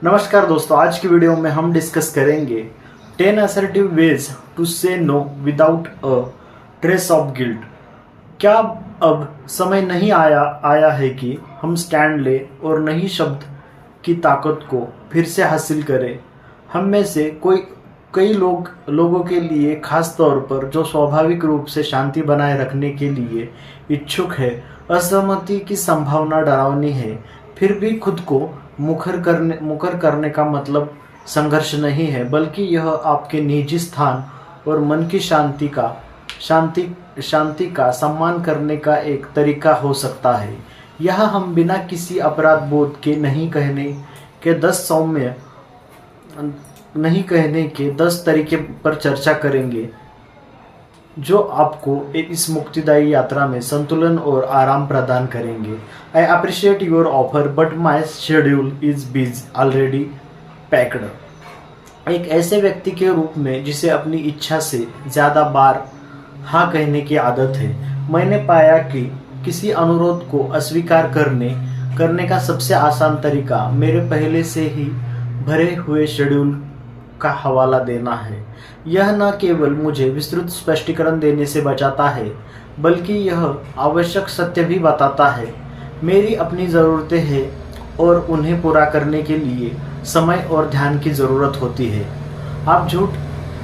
नमस्कार दोस्तों, आज की वीडियो में हम डिस्कस करेंगे 10 assertive ways to say no without a trace of guilt. क्या अब समय नहीं आया है कि हम स्टैंड ले और नई शब्द की ताकत को फिर से हासिल करें। हम में से कई लोगों के लिए, खास तौर पर जो स्वाभाविक रूप से शांति बनाए रखने के लिए इच्छुक है, असहमति की संभावना डरावनी है। फिर भी खुद को मुखर करने का मतलब संघर्ष नहीं है, बल्कि यह आपके निजी स्थान और मन की शांति का सम्मान करने का एक तरीका हो सकता है। यह हम बिना किसी अपराध बोध के नहीं कहने के 10 तरीके पर चर्चा करेंगे जो आपको इस मुक्तिदायी यात्रा में संतुलन और आराम प्रदान करेंगे। I appreciate your offer but my schedule is busy already packed. एक ऐसे व्यक्ति के रूप में जिसे अपनी इच्छा से ज़्यादा बार हाँ कहने की आदत है, मैंने पाया कि किसी अनुरोध को अस्वीकार करने का सबसे आसान तरीका मेरे पहले से ही भरे हुए शेड्यूल का हवाला देना है। यह न केवल मुझे विस्तृत स्पष्टीकरण देने से बचाता है, बल्कि यह आवश्यक सत्य भी बताता है। मेरी अपनी ज़रूरतें हैं और उन्हें पूरा करने के लिए समय और ध्यान की ज़रूरत होती है।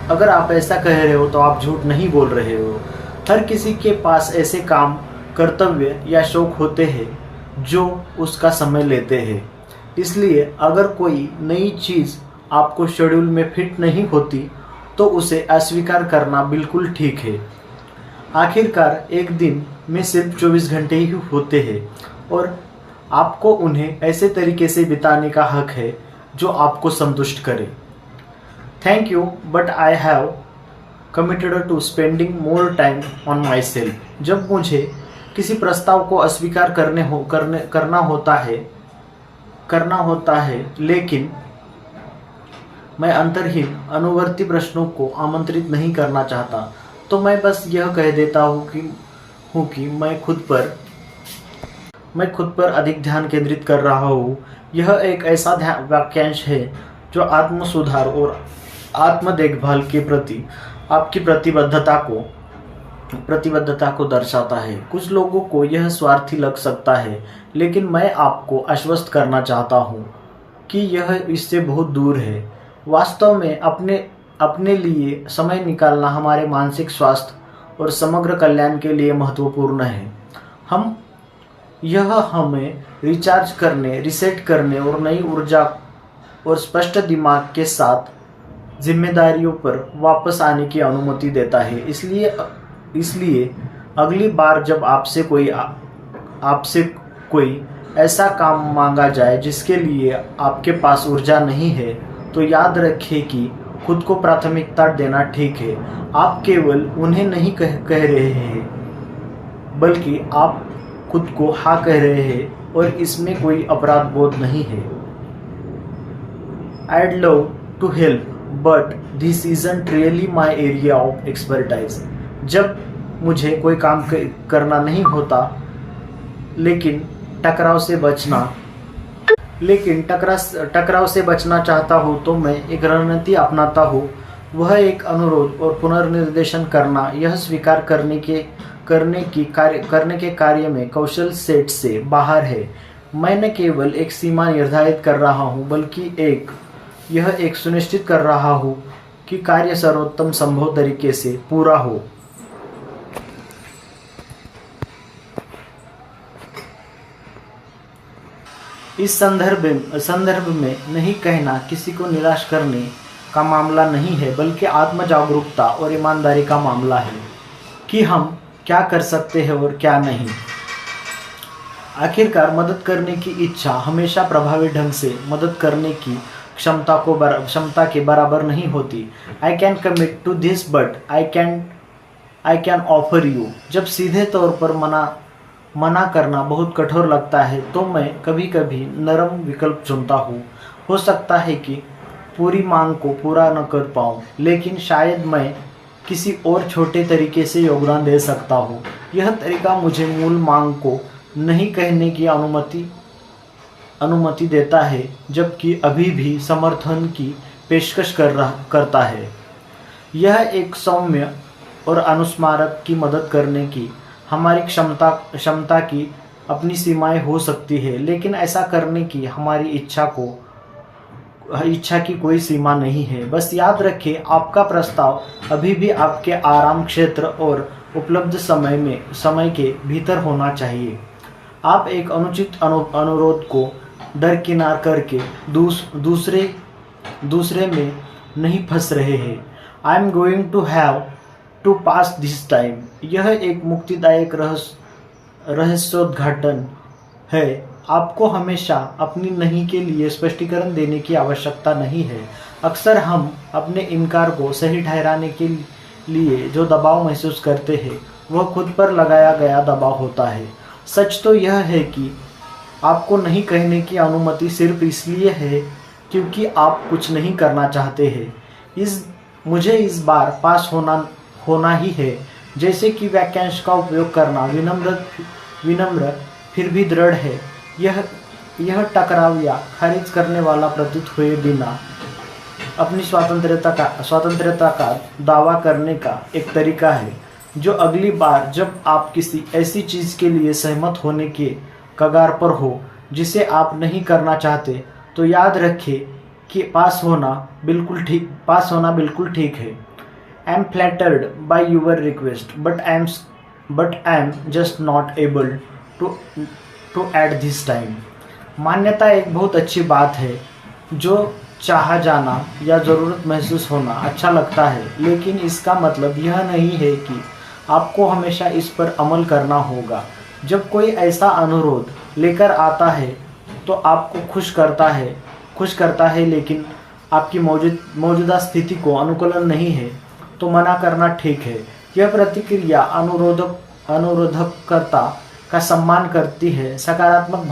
अगर आप ऐसा कह रहे हो तो आप झूठ नहीं बोल रहे हो। हर किसी के पास ऐसे काम, कर्तव्य या शौक होते हैं जो उसका समय लेते हैं। इसलिए अगर कोई नई चीज़ आपको शेड्यूल में फिट नहीं होती तो उसे अस्वीकार करना बिल्कुल ठीक है। आखिरकार एक दिन में सिर्फ 24 घंटे ही होते हैं और आपको उन्हें ऐसे तरीके से बिताने का हक है जो आपको संतुष्ट करे। Thank you but I have committed to spending more time on myself. जब मुझे किसी प्रस्ताव को अस्वीकार करना होता है, लेकिन मैं अंतर्हीन अनुवर्ती प्रश्नों को आमंत्रित नहीं करना चाहता, तो मैं बस यह कह देता हूँ कि मैं खुद पर अधिक ध्यान केंद्रित कर रहा हूँ। यह एक ऐसा वाक्यांश है जो आत्म सुधार और आत्म देखभाल के प्रति आपकी प्रतिबद्धता को दर्शाता है। कुछ लोगों को यह स्वार्थी लग सकता है, लेकिन मैं आपको आश्वस्त करना चाहता हूँ कि यह इससे बहुत दूर है। वास्तव में अपने लिए समय निकालना हमारे मानसिक स्वास्थ्य और समग्र कल्याण के लिए महत्वपूर्ण है। हमें रिचार्ज करने, रीसेट करने और नई ऊर्जा और स्पष्ट दिमाग के साथ जिम्मेदारियों पर वापस आने की अनुमति देता है। इसलिए अगली बार जब आपसे कोई ऐसा काम मांगा जाए जिसके लिए आपके पास ऊर्जा नहीं है, तो याद रखें कि खुद को प्राथमिकता देना ठीक है। आप केवल उन्हें नहीं कह रहे हैं, बल्कि आप खुद को हाँ कह रहे हैं और इसमें कोई अपराध बोध नहीं है। I'd love to help, but this isn't really my area of expertise। जब मुझे कोई काम करना नहीं होता, लेकिन टकराव से बचना चाहता हूँ, तो मैं एक रणनीति अपनाता हूँ। वह एक अनुरोध और पुनर्निर्देशन करना, यह स्वीकार करने के कार्य में कौशल सेट से बाहर है। मैं न केवल एक सीमा निर्धारित कर रहा हूँ, बल्कि यह एक सुनिश्चित कर रहा हूँ कि कार्य सर्वोत्तम संभव तरीके से पूरा हो। इस संदर्भ में नहीं कहना किसी को निराश करने का मामला नहीं है, बल्कि आत्म जागरूकता और ईमानदारी का मामला है कि हम क्या कर सकते हैं और क्या नहीं। आखिरकार मदद करने की इच्छा हमेशा प्रभावी ढंग से मदद करने की क्षमता के बराबर नहीं होती। I can commit to this but I can offer you. जब सीधे तौर पर मना करना बहुत कठोर लगता है, तो मैं कभी कभी नरम विकल्प चुनता हूँ। हो सकता है कि पूरी मांग को पूरा न कर पाऊँ, लेकिन शायद मैं किसी और छोटे तरीके से योगदान दे सकता हूँ। यह तरीका मुझे मूल मांग को नहीं कहने की अनुमति अनुमति देता है जबकि अभी भी समर्थन की पेशकश करता है। यह एक सौम्य और अनुस्मारक की मदद करने की हमारी क्षमता की अपनी सीमाएं हो सकती है, लेकिन ऐसा करने की हमारी इच्छा की कोई सीमा नहीं है। बस याद रखें, आपका प्रस्ताव अभी भी आपके आराम क्षेत्र और उपलब्ध समय के भीतर होना चाहिए। आप एक अनुचित अनुरोध को दरकिनार करके दूसरे में नहीं फंस रहे हैं। I am going to have to pass this time, यह एक मुक्तिदायक रहस्योद्घाटन है। आपको हमेशा अपनी नहीं के लिए स्पष्टीकरण देने की आवश्यकता नहीं है। अक्सर हम अपने इनकार को सही ठहराने के लिए जो दबाव महसूस करते हैं वह खुद पर लगाया गया दबाव होता है। सच तो यह है कि आपको नहीं कहने की अनुमति सिर्फ इसलिए है क्योंकि आप कुछ नहीं करना चाहते हैं। मुझे इस बार पास होना ही है, जैसे कि वाक्यांश का उपयोग करना विनम्र फिर भी दृढ़ है। यह टकराव या खारिज करने वाला प्रतीत हुए बिना अपनी स्वतंत्रता का दावा करने का एक तरीका है, जो अगली बार जब आप किसी ऐसी चीज़ के लिए सहमत होने के कगार पर हो जिसे आप नहीं करना चाहते, तो याद रखें कि पास होना बिल्कुल ठीक है। I am flattered by your request but I am just not able to at this time. मान्यता एक बहुत अच्छी बात है, जो चाहा जाना या ज़रूरत महसूस होना अच्छा लगता है, लेकिन इसका मतलब यह नहीं है कि आपको हमेशा इस पर अमल करना होगा। जब कोई ऐसा अनुरोध लेकर आता है तो आपको खुश करता है, लेकिन आपकी मौजूदा स्थिति को अनुकूलन नहीं है, तो मना करना ठीक है। यह प्रतिक्रिया अनुरोधकर्ता का सम्मान करती है, सकारात्मक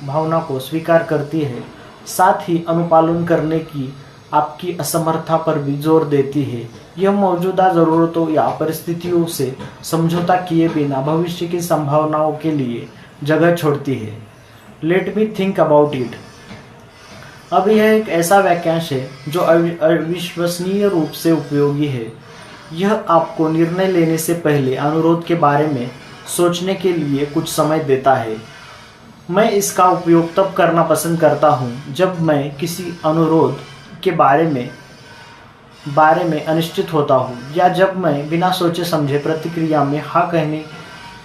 भावना को स्वीकार करती है, साथ ही अनुपालन करने की आपकी असमर्थता पर भी जोर देती है। यह मौजूदा ज़रूरतों या परिस्थितियों से समझौता किए बिना भविष्य की संभावनाओं के लिए जगह छोड़ती है। Let me think about it. अब यह एक ऐसा वाक्यांश है जो अविश्वसनीय रूप से उपयोगी है। यह आपको निर्णय लेने से पहले अनुरोध के बारे में सोचने के लिए कुछ समय देता है। मैं इसका उपयोग तब करना पसंद करता हूँ जब मैं किसी अनुरोध के बारे में अनिश्चित होता हूँ, या जब मैं बिना सोचे समझे प्रतिक्रिया में हाँ कहने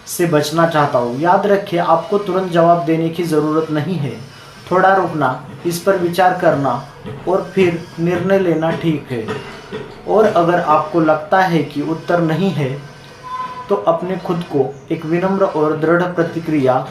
से बचना चाहता हूँ। याद रखें, आपको तुरंत जवाब देने की ज़रूरत नहीं है। थोड़ा रुकना, इस पर विचार करना और फिर निर्णय लेना ठीक है। और अगर आपको लगता है कि उत्तर नहीं है, तो अपने खुद को एक विनम्र और दृढ़ प्रतिक्रिया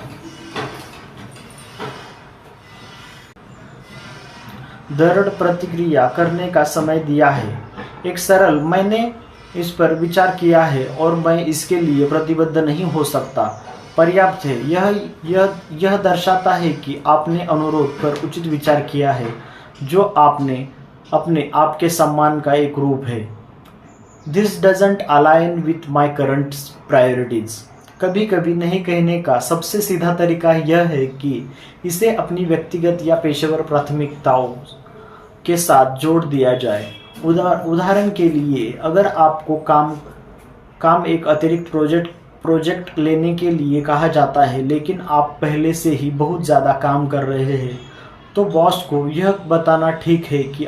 करने का समय दिया है। एक सरल मैंने इस पर विचार किया है और मैं इसके लिए प्रतिबद्ध नहीं हो सकता पर्याप्त है। यह दर्शाता है कि आपने अनुरोध पर उचित विचार किया है, जो अपने आप के सम्मान का एक रूप है। This doesn't align with my current priorities. कभी कभी नहीं कहने का सबसे सीधा तरीका यह है कि इसे अपनी व्यक्तिगत या पेशेवर प्राथमिकताओं के साथ जोड़ दिया जाए। उदाहरण के लिए, अगर आपको काम एक अतिरिक्त प्रोजेक्ट लेने के लिए कहा जाता है, लेकिन आप पहले से ही बहुत ज़्यादा काम कर रहे हैं, तो बॉस को यह बताना ठीक है कि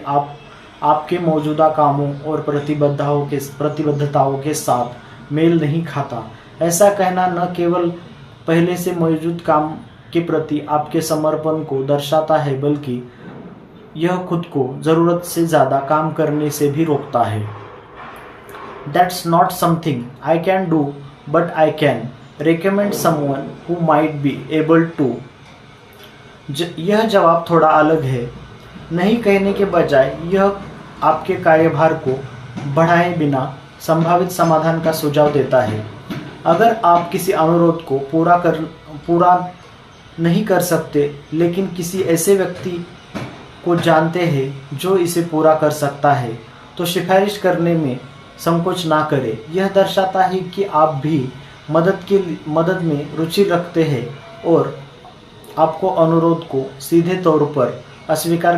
आपके मौजूदा कामों और प्रतिबद्धताओं के साथ मेल नहीं खाता। ऐसा कहना न केवल पहले से मौजूद काम के प्रति आपके समर्पण को दर्शाता है, बल्कि यह खुद को ज़रूरत से ज़्यादा काम करने से भी रोकता है। That's not something I can do, but I can recommend someone who might be able to। यह जवाब थोड़ा अलग है। नहीं कहने के बजाय यह आपके कार्यभार को बढ़ाए बिना संभावित समाधान का सुझाव देता है। अगर आप किसी अनुरोध को पूरा नहीं कर सकते, लेकिन किसी ऐसे व्यक्ति को जानते हैं जो इसे पूरा कर सकता है, तो सिफारिश करने में संकोच ना करें। यह दर्शाता है कि आप भी मदद में रुचि रखते हैं और आपको अनुरोध को सीधे तौर पर अस्वीकार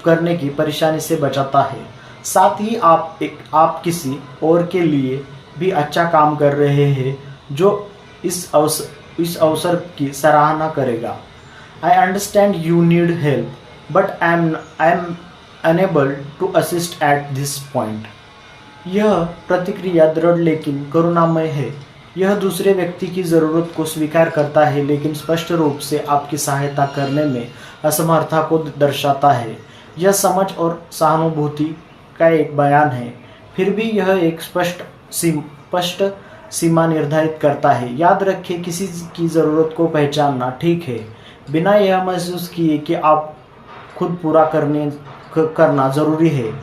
करने की परेशानी से बचाता है। साथ ही आप किसी और के लिए भी अच्छा काम कर रहे हैं जो इस अवसर की सराहना करेगा। I understand you need help but I am unable to assist at this point. यह प्रतिक्रिया दृढ़ लेकिन करुणामय है। यह दूसरे व्यक्ति की ज़रूरत को स्वीकार करता है लेकिन स्पष्ट रूप से आपकी सहायता करने में असमर्थता को दर्शाता है। यह समझ और सहानुभूति का एक बयान है, फिर भी यह एक स्पष्ट सीमा निर्धारित करता है। याद रखें, किसी की ज़रूरत को पहचानना ठीक है, बिना यह महसूस किए कि आप खुद पूरा करना ज़रूरी है।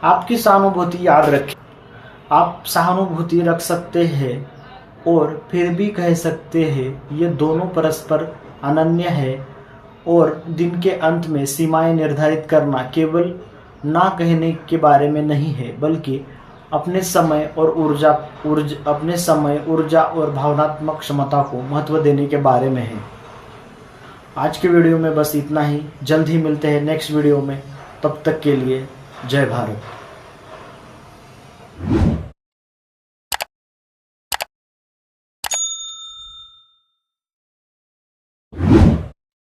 आपकी सहानुभूति याद रखें, आप सहानुभूति रख सकते हैं और फिर भी कह सकते हैं ये दोनों परस्पर अनन्य है। और दिन के अंत में सीमाएं निर्धारित करना केवल ना कहने के बारे में नहीं है, बल्कि अपने समय ऊर्जा और भावनात्मक क्षमता को महत्व देने के बारे में है। आज के वीडियो में बस इतना ही। जल्द ही मिलते हैं नेक्स्ट वीडियो में। तब तक के लिए जय भारत।